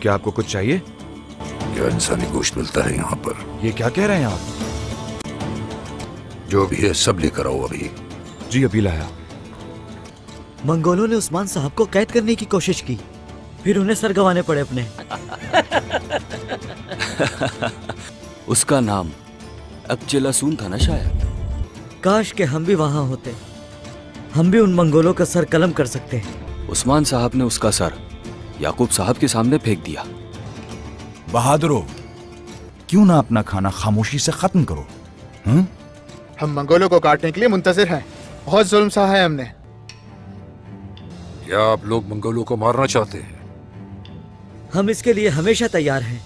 क्या आपको कुछ चाहिए? क्या इंसानी गोश्त मिलता है यहाँ पर? ये क्या कह रहे हैं आप? जो भी है सब लेकर आओ अभी। जी अभी लाया। मंगोलों ने उस्मान साहब को कैद करने की कोशिश की, फिर उन्हें सर गंवाने पड़े अपने। उसका नाम अब्जेलासून था ना शायद। काश के हम भी वहां होते, हम भी उन मंगोलों का सर कलम कर सकते। उस्मान साहब ने उसका सर याकूब साहब के सामने फेंक दिया। बहादुरो, क्यों ना अपना खाना खामोशी से खत्म करो? हम मंगोलों को काटने के लिए मुंतजिर हैं। बहुत जुल्म सहा है हमने। क्या आप लोग मंगोलों को मारना चाहते हैं? हम इसके लिए हमेशा तैयार हैं।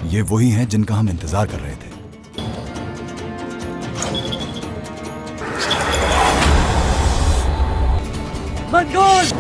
ये वही हैं जिनका हम इंतजार कर रहे थे। मंगोल!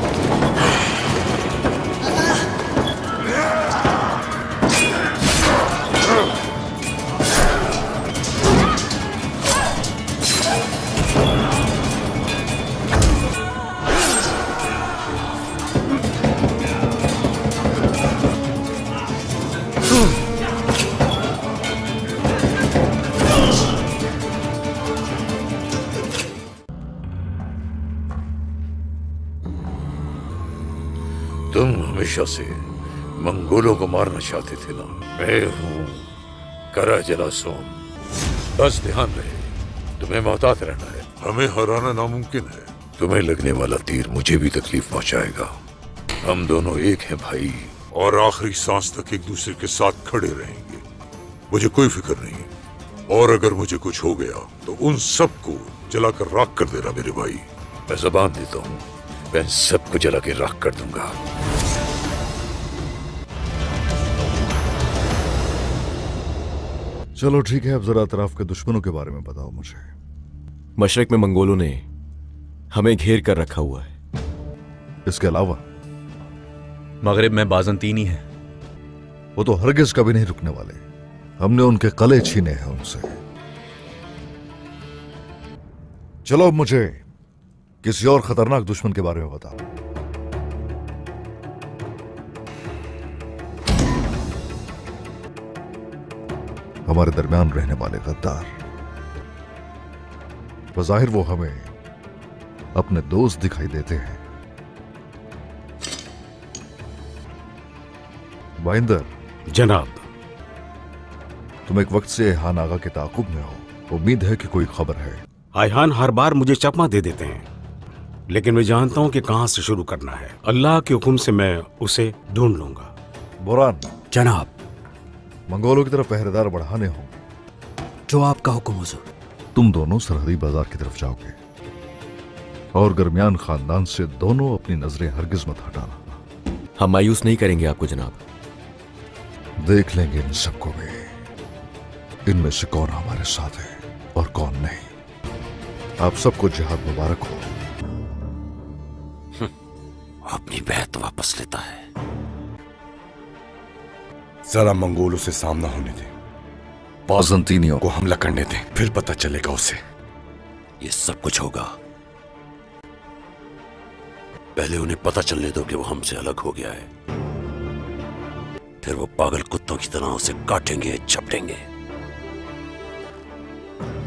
तुम हमेशा से मंगोलों को मारना चाहते थे ना? मैं हूँ कराजलासोम। बस ध्यान रहे, तुम्हें मोहतात रहना है। हमें हराना नामुमकिन है। तुम्हें लगने वाला तीर मुझे भी तकलीफ पहुंचाएगा। हम दोनों एक हैं भाई, और आखिरी सांस तक एक दूसरे के साथ खड़े रहेंगे। मुझे कोई फिक्र नहीं, और अगर मुझे कुछ हो गया तो उन सबको जलाकर राख कर देना मेरे भाई। मैं ज़बान देता हूँ, मैं सबको जला के राख कर दूंगा। चलो ठीक है, अब जरा अतराफ के दुश्मनों के बारे में बताओ मुझे। मशरक में मंगोलों ने हमें घेर कर रखा हुआ है। इसके अलावा? मगरिब में बाज़ंतीनी है। वो तो हरगिज कभी नहीं रुकने वाले। हमने उनके कले छीने हैं उनसे। चलो अब मुझे किसी और खतरनाक दुश्मन के बारे में बताओ। हमारे दरमियान रहने वाले गद्दार। बज़ाहिर वो हमें अपने दोस्त दिखाई देते हैं। बाइंदर जनाब, तुम एक वक्त से हान आगा के ताकुब में हो। उम्मीद है कि कोई खबर है। आयहान हर बार मुझे चकमा दे देते हैं, लेकिन मैं जानता हूं कि कहां से शुरू करना है। अल्लाह के हुक्म से मैं उसे ढूंढ लूंगा। बुरान, जनाब, मंगोलों की तरफ पहरेदार बढ़ाने हो। जो आपका हुक्म हुजूर। तुम दोनों सरहदी बाजार की तरफ जाओगे, और दरमियान खानदान से दोनों अपनी नजरें हरगिज मत हटाना। हम मायूस नहीं करेंगे आपको जनाब। देख लेंगे इन सबको भी, इनमें से कौन हमारे साथ है और कौन नहीं। आप सबको जिहाद मुबारक हो। अपनी बैत वापस लेता है। जरा मंगोलों से सामना होने दे, बाज़ंतीनियों को हमला करने दे, फिर पता चलेगा उसे। ये सब कुछ होगा, पहले उन्हें पता चलने दो कि वो हमसे अलग हो गया है। फिर वो पागल कुत्तों की तरह उसे काटेंगे, झपटेंगे,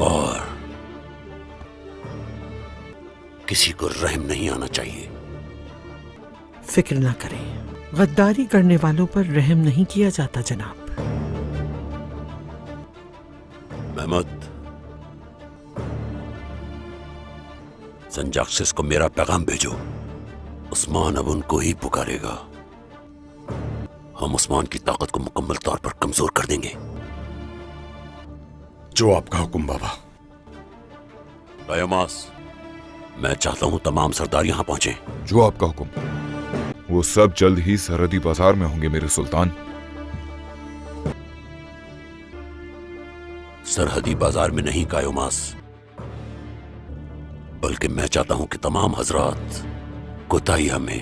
और किसी को रहम नहीं आना चाहिए। फिक्र ना करें, गद्दारी करने वालों पर रहम नहीं किया जाता जनाब। महमूद, संजाक्सिस को मेरा पैगाम भेजो। उस्मान अब उनको ही पुकारेगा। हम उस्मान की ताकत को मुकम्मल तौर पर कमजोर कर देंगे। जो आपका हुक्म बाबा। कायोमास, मैं चाहता हूं तमाम सरदार यहां पहुंचे। जो आपका हुक्म। वो सब जल्द ही सरहदी बाजार में होंगे मेरे सुल्तान। सरहदी बाजार में नहीं कायोमास, बल्कि मैं चाहता हूं कि तमाम हजरात कोताहिया में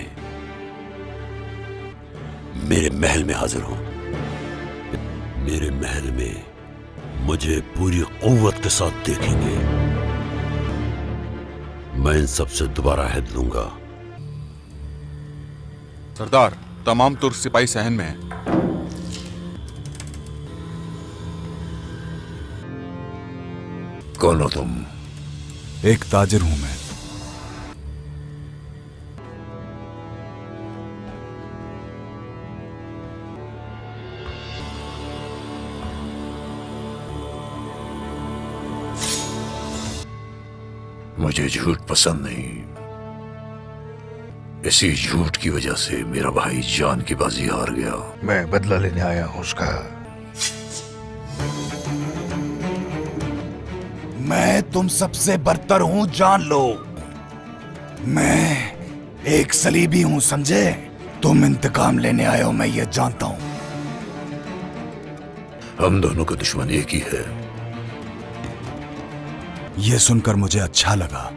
मेरे महल में हाजिर हों। मेरे महल में मुझे पूरी कुव्वत के साथ देखेंगे। मैं इन सबसे दोबारा अहद लूंगा। सरदार, तमाम तुर्क सिपाही सहन में हैं। कौन हो तुम? एक ताजिर हूं मैं। मुझे झूठ पसंद नहीं। इसी झूठ की वजह से मेरा भाई जान की बाजी हार गया। मैं बदला लेने आया हूं उसका। मैं तुम सबसे बदतर हूं, जान लो। मैं एक सलीबी हूं, समझे? तुम इंतकाम लेने आए हो, मैं ये जानता हूं। हम दोनों का दुश्मन एक ही है। ये सुनकर मुझे अच्छा लगा।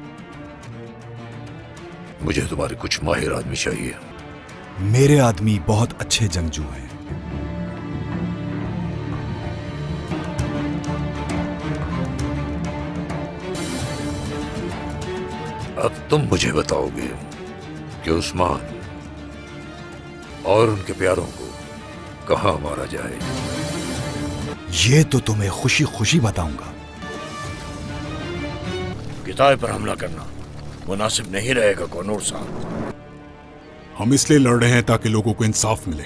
मुझे तुम्हारे कुछ माहिर आदमी चाहिए। मेरे आदमी बहुत अच्छे जंगजू हैं। अब तुम मुझे बताओगे कि उस्मान और उनके प्यारों को कहां मारा जाए। ये तो तुम्हें खुशी खुशी बताऊंगा। किताब पर हमला करना मुनासिब नहीं रहेगा कोनूर साहब। हम इसलिए लड़ रहे हैं ताकि लोगों को इंसाफ मिले।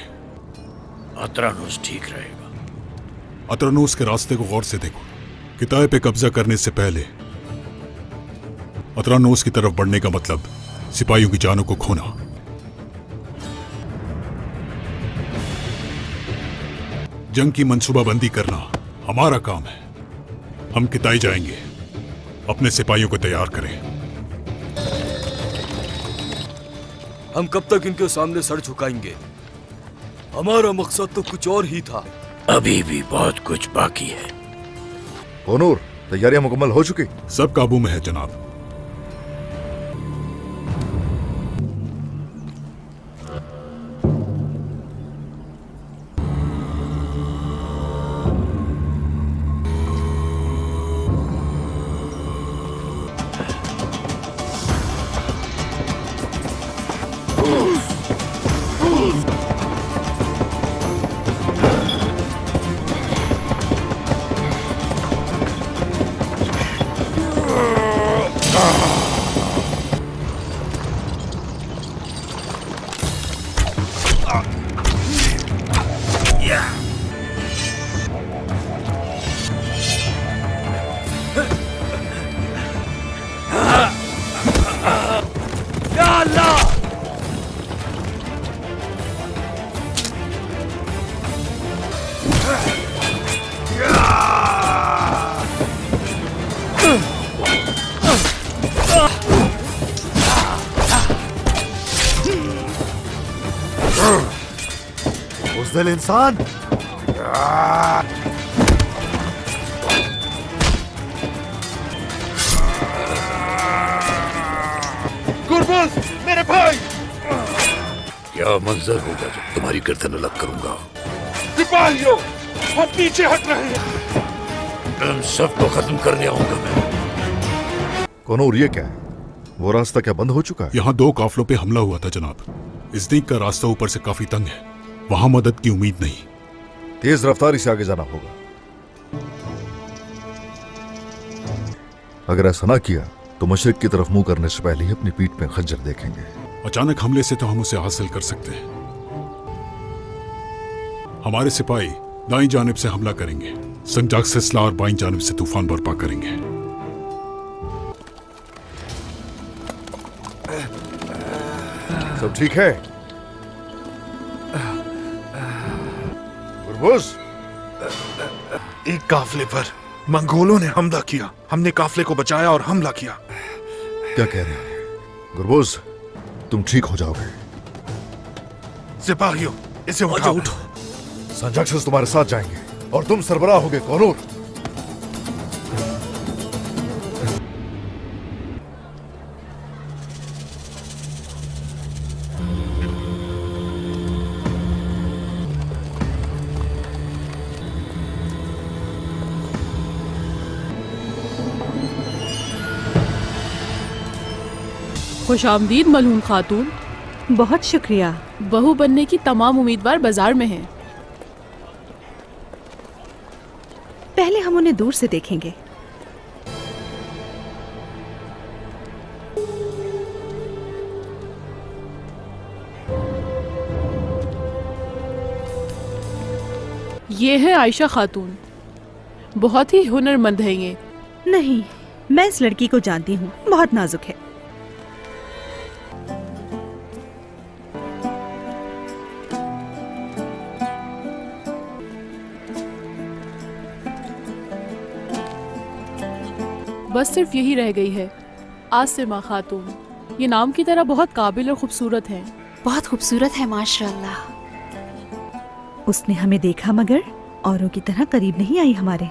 अतरानुस ठीक रहेगा। अतरनूस के रास्ते को गौर से देखो। किताब पे कब्जा करने से पहले अतरानोस की तरफ बढ़ने का मतलब सिपाहियों की जानों को खोना। जंग की मंसूबाबंदी करना हमारा काम है। हम किताई जाएंगे, अपने सिपाहियों को तैयार करें। हम कब तक इनके सामने सर झुकाएंगे? हमारा मकसद तो कुछ और ही था। अभी भी बहुत कुछ बाकी है। कोनूर, तैयारियां मुकम्मल हो चुकी? सब काबू में है जनाब। बुज़दिल इंसान! गुरबुज, मेरे भाई! क्या मंजर होगा जब तुम्हारी गर्दन अलग करूंगा। सिपाहियों, हम पीछे हट रहे हैं। तुम सबको खत्म करने आऊंगा मैं। कोनूर, ये क्या है? वो रास्ता क्या बंद हो चुका है? यहाँ 2 काफलों पे हमला हुआ था जनाब। इज़दीक का रास्ता ऊपर से काफी तंग है, वहां मदद की उम्मीद नहीं। तेज रफ्तारी से आगे जाना होगा। अगर ऐसा ना किया तो मशरिक की तरफ मुंह करने से पहले ही अपनी पीठ में खंजर देखेंगे। अचानक हमले से तो हम उसे हासिल कर सकते हैं। हमारे सिपाही दाईं जानिब से हमला करेंगे, संजाक सिलसिला और बाईं जानिब से तूफान बर्पा करेंगे। सब ठीक है? गुरबुज, एक काफले पर मंगोलों ने हमला किया। हमने काफले को बचाया और हमला किया। क्या कह रहे हैं? गुरबुज, तुम ठीक हो जाओगे। सिपाहियों, इसे उठाओ। संजाक्सिस तुम्हारे साथ जाएंगे और तुम सरबराह होगे कोनूर। खुश आमदीद मलहून खातून। बहुत शुक्रिया। बहू बनने की तमाम उम्मीदवार बाजार में हैं। पहले हम उन्हें दूर से देखेंगे। ये है आयशा खातून, बहुत ही हुनरमंद है ये। नहीं, मैं इस लड़की को जानती हूँ, बहुत नाजुक है। बस सिर्फ यही रह गई है, आसिमा खातून। ये नाम की तरह बहुत काबिल और खूबसूरत है। बहुत खूबसूरत है माशाल्लाह। उसने हमें देखा मगर औरों की तरह करीब नहीं आई हमारे।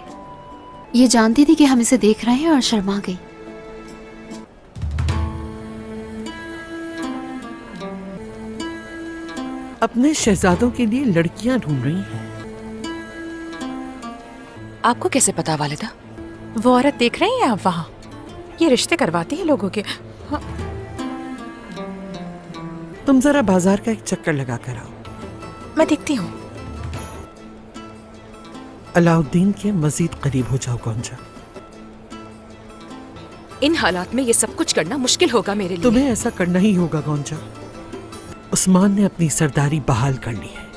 ये जानती थी कि हम इसे देख रहे हैं और शर्मा गई। अपने शहजादों के लिए लड़कियां ढूंढ रही हैं। आपको कैसे पता वालिदा? वो औरत देख रही हैं आप वहाँ? ये रिश्ते करवाती है लोगों के। हाँ। तुम जरा बाजार का एक चक्कर लगा कर आओ। मैं देखती हूँ। अलाउद्दीन के मजीद करीब हो जाओ गोंजा। इन हालात में ये सब कुछ करना मुश्किल होगा मेरे लिए। तुम्हें ऐसा करना ही होगा गोंजा। उस्मान ने अपनी सरदारी बहाल कर ली है।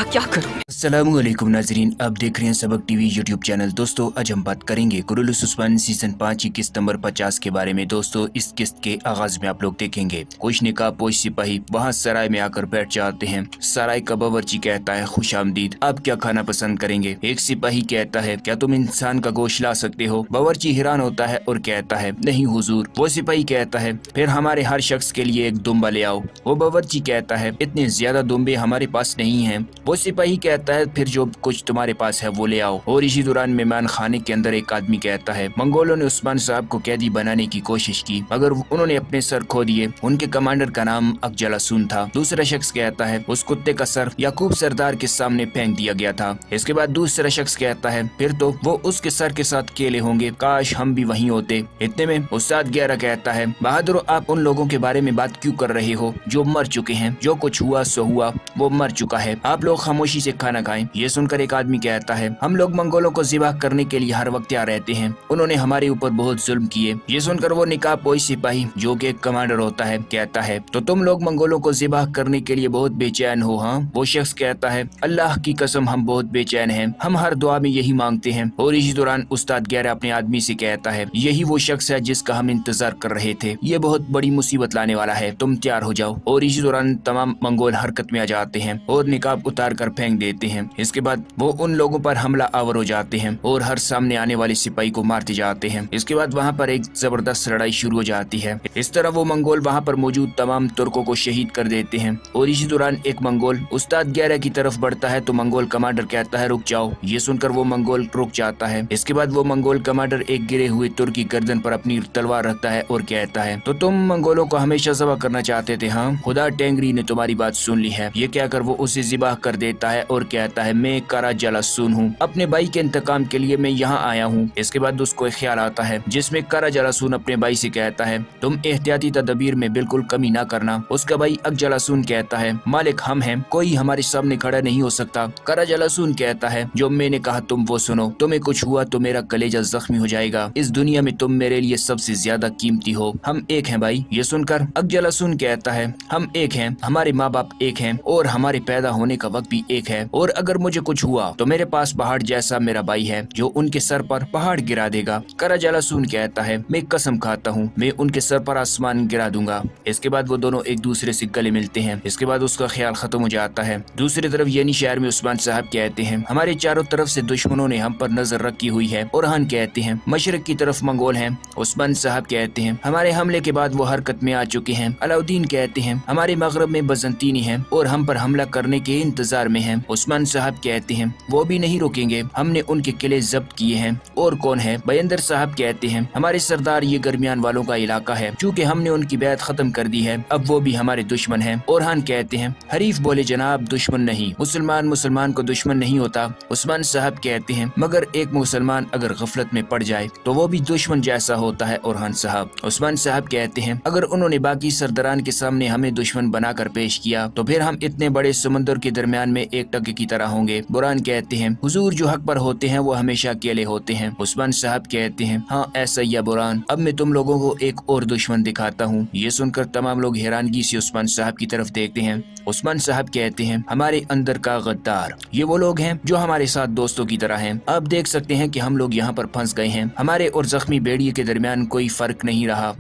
क्या करूं? अस्सलामुअलैकुम नाजरीन, आप देख रहे हैं सबक टीवी यूट्यूब चैनल। दोस्तों आज हम बात करेंगे कुरुलुस उस्मान सीजन 5 की किस्त नंबर 50 के बारे में। दोस्तों इस किस्त के आगाज में आप लोग देखेंगे कुछ नकाबपोश सिपाही वहाँ सराय में आकर बैठ जाते हैं। सराय का बावर्ची कहता है खुश आमदीद, आप क्या खाना पसंद करेंगे? एक सिपाही कहता है क्या तुम इंसान का गोश्त ला सकते हो? बावर्ची हैरान होता है और कहता है नहीं हुजूर। वो सिपाही कहता है फिर हमारे हर शख्स के लिए एक दुम्बा ले आओ। वो बावर्ची कहता है इतने ज्यादा दुम्बे हमारे पास नहीं है। वो सिपाही कहता है फिर जो कुछ तुम्हारे पास है वो ले आओ। और इसी दौरान मेहमान खाने के अंदर एक आदमी कहता है मंगोलों ने उस्मान साहब को कैदी बनाने की कोशिश की मगर उन्होंने अपने सर खो दिए। उनके कमांडर का नाम अकजलासून था। दूसरा शख्स कहता है उस कुत्ते का सर याकूब सरदार के सामने फेंक दिया गया था। इसके बाद दूसरा शख्स कहता है फिर तो वो उसके सर के साथ केले होंगे, काश हम भी वहीं होते। इतने में उस्ताद ग्यारह कहता है बहादुर आप उन लोगों के बारे में बात क्यों कर रहे हो जो मर चुके हैं? जो कुछ हुआ सो हुआ, वो मर चुका है, आप लोग खामोशी से खाना खाएं। ये सुनकर एक आदमी कहता है हम लोग मंगोलों को ज़िबा करने के लिए हर वक्त तैयार रहते हैं, उन्होंने हमारे ऊपर बहुत जुल्म किए। ये सुनकर वो नकाबपोश सिपाही जो कि एक कमांडर होता है कहता है तो तुम लोग मंगोलों को ज़िबा करने के लिए बहुत बेचैन हो? हाँ। वो शख्स कहता है अल्लाह की कसम हम बहुत बेचैन हैं, हम हर दुआ में यही मांगते हैं। और इसी दौरान उस्ताद ग्यारह अपने आदमी से कहता है यही वो शख्स है जिसका हम इंतजार कर रहे थे, ये बहुत बड़ी मुसीबत लाने वाला है, तुम तैयार हो जाओ। और इसी दौरान तमाम मंगोल हरकत में आ जाते हैं और निकाब उतार कर फेंक देते हैं। इसके बाद वो उन लोगों पर हमला आवर हो जाते हैं और हर सामने आने वाले सिपाही को मारते जाते हैं। इसके बाद वहाँ पर एक जबरदस्त लड़ाई शुरू हो जाती है। इस तरह वो मंगोल वहाँ पर मौजूद तमाम तुर्कों को शहीद कर देते हैं। और इसी दौरान एक मंगोल उस्ताद ग्यारह की तरफ बढ़ता है तो मंगोल कमांडर कहता है रुक जाओ। ये सुनकर वो मंगोल रुक जाता है। इसके बाद वो मंगोल कमांडर एक गिरे हुए तुर्क की गर्दन पर अपनी तलवार रखता है और कहता है तो तुम मंगोलों को हमेशा ज़िबा करना चाहते थे? हाँ, खुदा टेंगरी ने तुम्हारी बात सुन ली है। ये कहकर वो उसे ज़िबा कर देता है और कहता है मैं करा जलासून हूँ, अपने भाई के इंतकाम के लिए मैं यहाँ आया हूँ। इसके बाद उसको एक ख्याल आता है जिसमें करा जलासून अपने भाई से कहता है तुम एहतियाती तदबीर में बिल्कुल कमी ना करना। उसका भाई अकजलासून कहता है मालिक हम हैं, कोई हमारे सामने खड़ा नहीं हो सकता। करा जलासून कहता है जो मैंने कहा तुम वो सुनो, तुम्हें कुछ हुआ तो मेरा कलेजा जख्मी हो जाएगा, इस दुनिया में तुम मेरे लिए सबसे ज्यादा कीमती हो, हम एक हैं भाई। ये सुनकर अकजलासून कहता है हम एक हैं, हमारे माँ बाप एक हैं और हमारे पैदा होने का वक्त भी एक है, और अगर मुझे कुछ हुआ तो मेरे पास पहाड़ जैसा मेरा भाई है जो उनके सर पर पहाड़ गिरा देगा। करा जलासून कहता है मैं कसम खाता हूँ मैं उनके सर पर आसमान गिरा दूंगा। इसके बाद वो दोनों एक दूसरे से गले मिलते हैं। इसके बाद उसका ख्याल खत्म हो जाता है। दूसरी तरफ यानी शहर में उस्मान साहब कहते हैं हमारे चारों तरफ से दुश्मनों ने हम पर नजर रखी हुई है। ओरहान कहते हैं मशरक की तरफ मंगोल हैं। उस्मान साहब कहते हैं हमारे हमले के बाद वो हरकत में आ चुके हैं। अलाउद्दीन कहते हैं हमारे मगरब में बजंतीनी है और हम पर हमला करने के इंतजार में है। उस्मान عثمان صاحب کہتے ہیں وہ بھی نہیں روکیں گے, ہم نے ان کے قلعے ضبط کیے ہیں. اور کون ہے؟ بیندر صاحب کہتے ہیں ہمارے سردار یہ گرمیان والوں کا علاقہ ہے, چونکہ ہم نے ان کی بیعت ختم کر دی ہے اب وہ بھی ہمارے دشمن ہیں. اورحان کہتے ہیں حریف بولے جناب دشمن نہیں, مسلمان کو دشمن نہیں ہوتا. عثمان صاحب کہتے ہیں مگر ایک مسلمان اگر غفلت میں پڑ جائے تو وہ بھی دشمن جیسا ہوتا ہے. اورحان صاحب عثمان صاحب کہتے ہیں اگر انہوں نے باقی سرداران کے سامنے ہمیں دشمن بنا کر پیش کیا تو پھر ہم اتنے بڑے سمندر کے درمیان میں ایک ٹکے کی طرح ہوں گے. برہان کہتے ہیں حضور جو حق پر ہوتے ہیں وہ ہمیشہ اکیلے ہوتے ہیں. عثمان صاحب کہتے ہیں ہاں ایسا ہی ہے برہان, اب میں تم لوگوں کو ایک اور دشمن دکھاتا ہوں. یہ سن کر تمام لوگ حیرانگی سے عثمان صاحب کی طرف دیکھتے ہیں. عثمان صاحب کہتے ہیں ہمارے اندر کا غدار, یہ وہ لوگ ہیں جو ہمارے ساتھ دوستوں کی طرح ہیں. آپ دیکھ سکتے ہیں کہ ہم لوگ یہاں پر پھنس گئے ہیں, ہمارے اور زخمی بیڑیے کے درمیان کوئی فرق نہیں رہا.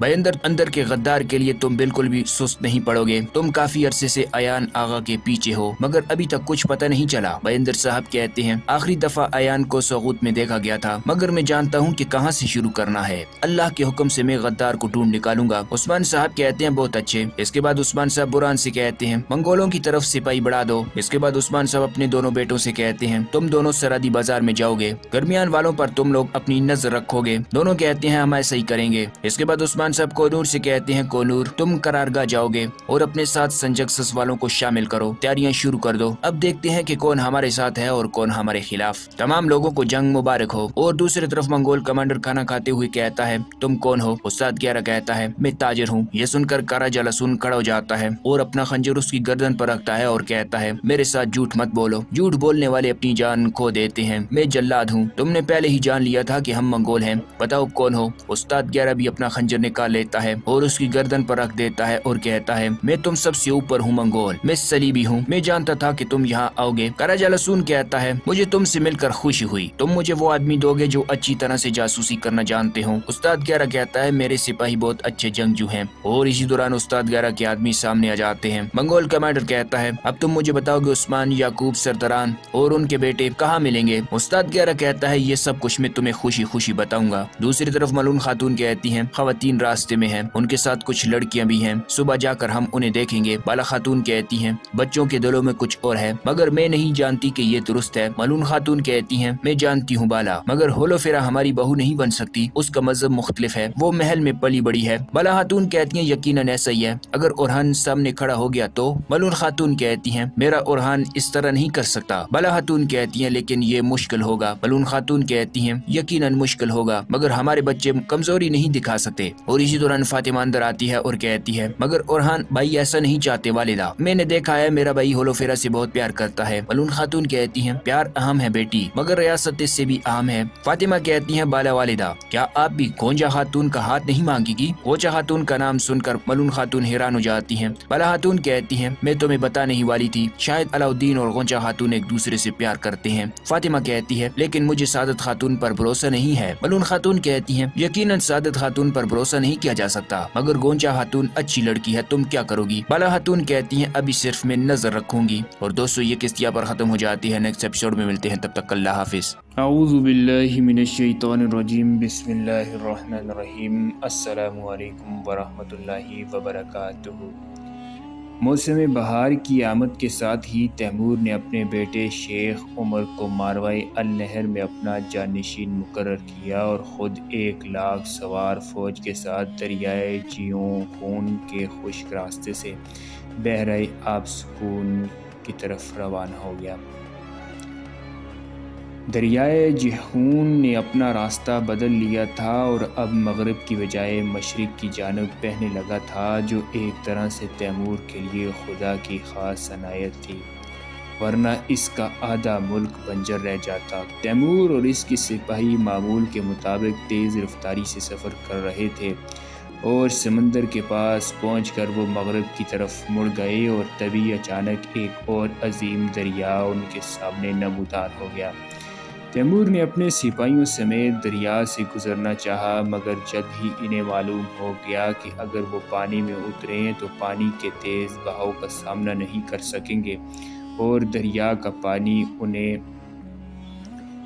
اندر کے غدار کے لیے تم بالکل بھی سست نہیں پڑو گے. تم کافی عرصے سے ایان آغا کے پیچھے ہو مگر ابھی تک کچھ پتہ نہیں چلا. بیندر صاحب کہتے ہیں آخری دفعہ ایان کو سوغوت میں دیکھا گیا تھا مگر میں جانتا ہوں کہ کہاں سے شروع کرنا ہے. اللہ کے حکم سے میں غدار کو ڈھونڈ نکالوں گا. عثمان صاحب کہتے ہیں بہت اچھے. اس کے بعد عثمان صاحب برہان سے کہتے ہیں منگولوں کی طرف سپاہی بڑھا دو. اس کے بعد عثمان صاحب اپنے دونوں بیٹوں سے کہتے ہیں تم دونوں سرحدی بازار میں جاؤ گے, گرمیان والوں پر تم لوگ اپنی نظر رکھو گے. دونوں کہتے ہیں ہم ایسا ہی کریں گے. اس کے بعد عثمان صاحب کونور سے کہتے ہیں کونور تم قرارگاہ جاؤ گے اور اپنے ساتھ سنجکسس والوں کو شامل کرو, تیاریاں شروع کر دو. اب دیکھتے ہیں کہ کون ہمارے ساتھ ہے اور کون ہمارے خلاف. تمام لوگوں کو جنگ مبارک ہو. اور دوسری طرف منگول کمانڈر کھانا کھاتے ہوئے کہتا ہے تم کون ہو؟ استاد گیارہ کہتا ہے میں تاجر ہوں. یہ سن کر کراجا لسون کھڑا ہو جاتا ہے اور اپنا خنجر اس کی گردن پر رکھتا ہے اور کہتا ہے میرے ساتھ جھوٹ مت بولو, جھوٹ بولنے والے اپنی جان کھو دیتے ہیں. میں جلاد ہوں, تم نے پہلے ہی جان لیا تھا کہ ہم منگول ہیں, بتاؤ کون ہو؟ استاد گیارہ بھی اپنا خنجر نکال لیتا ہے اور اس کی گردن پر رکھ دیتا ہے اور کہتا ہے میں تم سب سے اوپر ہوں منگول, میں صلیبی ہوں, میں جانتا تھا کہ تم یہاں آؤ گے. کراجا لسون کہتا ہے مجھے تم سے مل کر خوشی ہوئی, تم مجھے وہ آدمی دو گے جو اچھی طرح سے جاسوسی کرنا جانتے ہوں. استاد گیارہ کہتا ہے میرے سپاہی بہت اچھے جنگجو ہیں. اور اسی دوران استاد گیارہ کے آدمی سامنے آ جاتے ہیں. منگول کمانڈر کہتا ہے اب تم مجھے بتاؤ گے عثمان, یعقوب سرداران اور ان کے بیٹے کہاں ملیں گے؟ استاد گیارہ کہتا ہے یہ سب کچھ میں تمہیں خوشی خوشی بتاؤں گا. دوسری طرف ملون خاتون کہتی ہیں خواتین راستے میں ہیں, ان کے ساتھ کچھ لڑکیاں بھی ہیں, صبح جا کر ہم انہیں دیکھیں گے. بالا خاتون کہتی ہیں بچوں کے دلوں میں کچھ اور ہے مگر میں نہیں جانتی کہ یہ درست ہے. ملون خاتون کہتی ہیں میں جانتی ہوں بالا, مگر ہولو فیرا ہماری بہو نہیں بن سکتی, اس کا مذہب مختلف ہے, وہ محل میں پلی بڑی ہے. بالا خاتون کہتی ہیں یقیناً ایسا ہی ہے, اگر اورحان سامنے کھڑا ہو گیا تو؟ ملون خاتون کہتی ہیں میرا اورحان اس طرح نہیں کر سکتا. بالا خاتون کہتی ہیں لیکن یہ مشکل ہوگا. ملون خاتون کہتی ہیں یقیناً مشکل ہوگا مگر ہمارے بچے کمزوری نہیں دکھا سکتے. اور اسی دوران فاطمہ اندر آتی ہے اور کہتی ہے مگر اورحان بھائی ایسا نہیں چاہتے والدہ, میں نے دیکھا ہے میرا بھائی ہولو فیرا سے بہت پیار کرتا ہے. ملون خاتون کہتی ہیں پیار اہم ہے بیٹی مگر ریاست اس سے بھی اہم ہے. فاطمہ کہتی ہیں بالا والدہ کیا آپ بھی گونجا خاتون کا ہاتھ نہیں مانگی گی؟ گونجا خاتون کا نام سن کر ملون خاتون حیران ہو جاتی ہیں. بالا خاتون کہتی ہیں میں تمہیں بتا نہیں والی تھی, شاید علاؤدین اور گونجا خاتون ایک دوسرے سے پیار کرتے ہیں. فاطمہ کہتی ہے لیکن مجھے سعادت خاتون پر بھروسہ نہیں ہے. ملون خاتون کہتی ہیں یقیناً سعادت خاتون پر بھروسہ نہیں کیا جا سکتا مگر گونجا خاتون اچھی لڑکی ہے, تم کیا کرو گی؟ بالا خاتون کہتی ہیں ابھی صرف میں نظر رکھوں گی. اور دوستو یہ قسط یہاں پر ختم ہو جاتی ہے, نیکسٹ ایپیسوڈ میں ملتے ہیں, تب تک اللہ حافظ. اعوذ باللہ من الشیطان الرجیم, بسم اللہ الرحمن الرحیم. السلام علیکم ورحمۃ اللہ وبرکاتہ. موسم بہار کی آمد کے ساتھ ہی تیمور نے اپنے بیٹے شیخ عمر کو ماروائے النہر میں اپنا جانشین مقرر کیا اور خود 1,00,000 سوار فوج کے ساتھ دریائے جیوں خون کے خشک راستے سے بحیرہ آب سکون کی طرف روانہ ہو گیا. دریائے جیحون نے اپنا راستہ بدل لیا تھا اور اب مغرب کی بجائے مشرق کی جانب بہنے لگا تھا, جو ایک طرح سے تیمور کے لیے خدا کی خاص عنایت تھی, ورنہ اس کا آدھا ملک بنجر رہ جاتا. تیمور اور اس کی سپاہی معمول کے مطابق تیز رفتاری سے سفر کر رہے تھے اور سمندر کے پاس پہنچ کر وہ مغرب کی طرف مڑ گئے اور تبھی اچانک ایک اور عظیم دریا ان کے سامنے نمودار ہو گیا. تیمور نے اپنے سپاہیوں سمیت دریا سے گزرنا چاہا مگر جلد ہی انہیں معلوم ہو گیا کہ اگر وہ پانی میں اتریں تو پانی کے تیز بہاؤ کا سامنا نہیں کر سکیں گے اور دریا کا پانی انہیں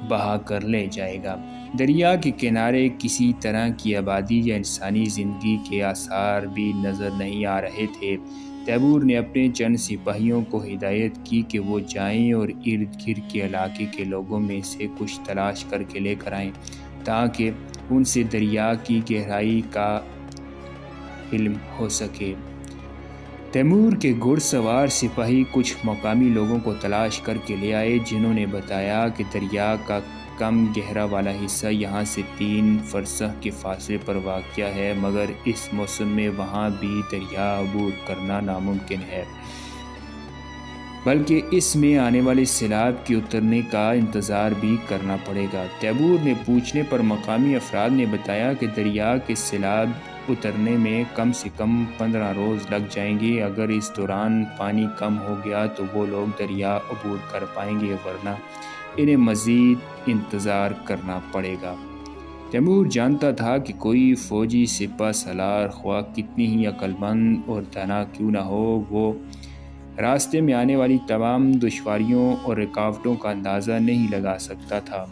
بہا کر لے جائے گا. دریا کے کنارے کسی طرح کی آبادی یا انسانی زندگی کے آثار بھی نظر نہیں آ رہے تھے۔ تیمور نے اپنے چند سپاہیوں کو ہدایت کی کہ وہ جائیں اور ارد گرد کے علاقے کے لوگوں میں سے کچھ تلاش کر کے لے کر آئیں تاکہ ان سے دریا کی گہرائی کا علم ہو سکے۔ تیمور کے گھڑ سوار سپاہی کچھ مقامی لوگوں کو تلاش کر کے لے آئے جنہوں نے بتایا کہ دریا کا کم گہرا والا حصہ یہاں سے 3 فرسخ کے فاصلے پر واقع ہے، مگر اس موسم میں وہاں بھی دریا عبور کرنا ناممکن ہے، بلکہ اس میں آنے والے سیلاب کے اترنے کا انتظار بھی کرنا پڑے گا۔ تیمور نے پوچھنے پر مقامی افراد نے بتایا کہ دریا کے سیلاب اترنے میں کم سے کم 15 روز لگ جائیں گے۔ اگر اس دوران پانی کم ہو گیا تو وہ لوگ دریا عبور کر پائیں گے، ورنہ انہیں مزید انتظار کرنا پڑے گا۔ تیمور جانتا تھا کہ کوئی فوجی سپہ سالار خواہ کتنی ہی عقل مند اور دانا کیوں نہ ہو، وہ راستے میں آنے والی تمام دشواریوں اور رکاوٹوں کا اندازہ نہیں لگا سکتا تھا۔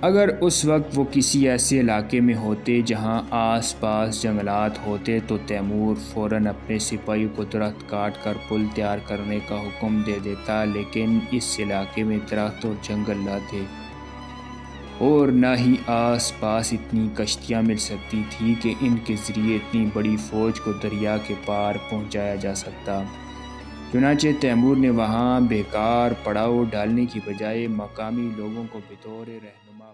اگر اس وقت وہ کسی ایسے علاقے میں ہوتے جہاں آس پاس جنگلات ہوتے تو تیمور فوراً اپنے سپاہیوں کو درخت کاٹ کر پل تیار کرنے کا حکم دے دیتا، لیکن اس علاقے میں درخت اور جنگل نہ تھے اور نہ ہی آس پاس اتنی کشتیاں مل سکتی تھی کہ ان کے ذریعے اتنی بڑی فوج کو دریا کے پار پہنچایا جا سکتا۔ چنانچہ تیمور نے وہاں بیکار پڑاؤ ڈالنے کی بجائے مقامی لوگوں کو بطور رہنما